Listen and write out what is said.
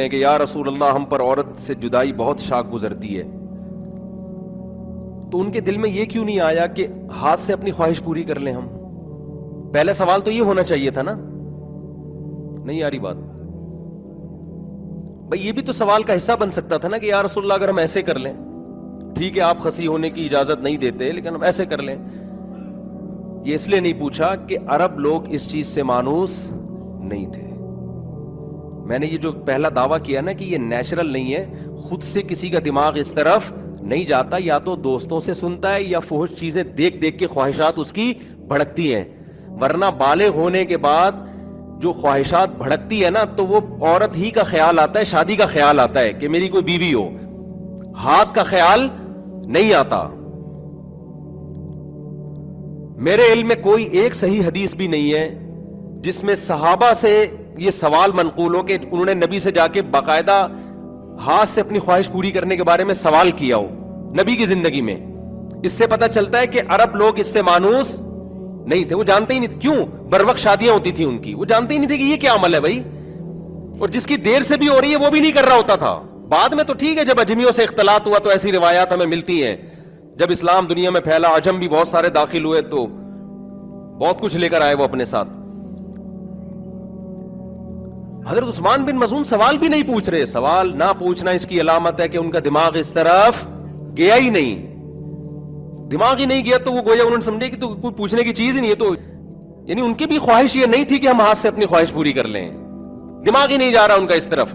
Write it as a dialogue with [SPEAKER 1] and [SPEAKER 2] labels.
[SPEAKER 1] ہیں کہ یا رسول اللہ ہم پر عورت سے جدائی بہت شاق گزرتی ہے، تو ان کے دل میں یہ کیوں نہیں آیا کہ ہاتھ سے اپنی خواہش پوری کر لیں ہم؟ پہلے سوال تو یہ ہونا چاہیے تھا نا. نہیں آ رہی بات بھائی؟ یہ بھی تو سوال کا حصہ بن سکتا تھا نا کہ یا رسول اللہ اگر ہم ایسے کر لیں، ٹھیک ہے آپ خصی ہونے کی اجازت نہیں دیتے لیکن ہم ایسے کر لیں. یہ اس لیے نہیں پوچھا کہ عرب لوگ اس چیز سے مانوس نہیں تھے. میں نے یہ جو پہلا دعویٰ کیا نا کہ یہ نیچرل نہیں ہے، خود سے کسی کا دماغ اس طرف نہیں جاتا، یا تو دوستوں سے سنتا ہے یا فحش چیزیں دیکھ دیکھ کے خواہشات اس کی بھڑکتی ہیں. ورنہ بالغ ہونے کے بعد جو خواہشات بھڑکتی ہے نا تو وہ عورت ہی کا خیال آتا ہے، شادی کا خیال آتا ہے کہ میری کوئی بیوی ہو، ہاتھ کا خیال نہیں آتا. میرے علم میں کوئی ایک صحیح حدیث بھی نہیں ہے جس میں صحابہ سے یہ سوال منقول ہو کہ انہوں نے نبی سے جا کے باقاعدہ ہاتھ سے اپنی خواہش پوری کرنے کے بارے میں سوال کیا ہو نبی کی زندگی میں. اس سے پتہ چلتا ہے کہ عرب لوگ اس سے مانوس نہیں تھے. وہ جانتے ہی نہیں تھے. کیوں؟ بر وقت شادیاں ہوتی تھیں ان کی، وہ جانتے ہی نہیں تھے کہ یہ کیا عمل ہے بھائی. اور جس کی دیر سے بھی ہو رہی ہے وہ بھی نہیں کر رہا ہوتا تھا. بعد میں تو ٹھیک ہے جب اجمیوں سے اختلاط ہوا تو ایسی روایات ہمیں ملتی ہیں. جب اسلام دنیا میں پھیلا، عجم بھی بہت سارے داخل ہوئے تو بہت کچھ لے کر آئے وہ اپنے ساتھ. حضرت عثمان بن مظعون سوال بھی نہیں پوچھ رہے. سوال نہ پوچھنا اس کی علامت ہے کہ ان کا دماغ اس طرف گیا ہی نہیں. دماغ ہی نہیں گیا تو وہ گویا انہوں نے سمجھے کہ تو کوئی پوچھنے کی چیز ہی نہیں ہے. تو یعنی ان کی بھی خواہش یہ نہیں تھی کہ ہم ہاتھ سے اپنی خواہش پوری کر لیں. دماغ ہی نہیں جا رہا ان کا اس طرف.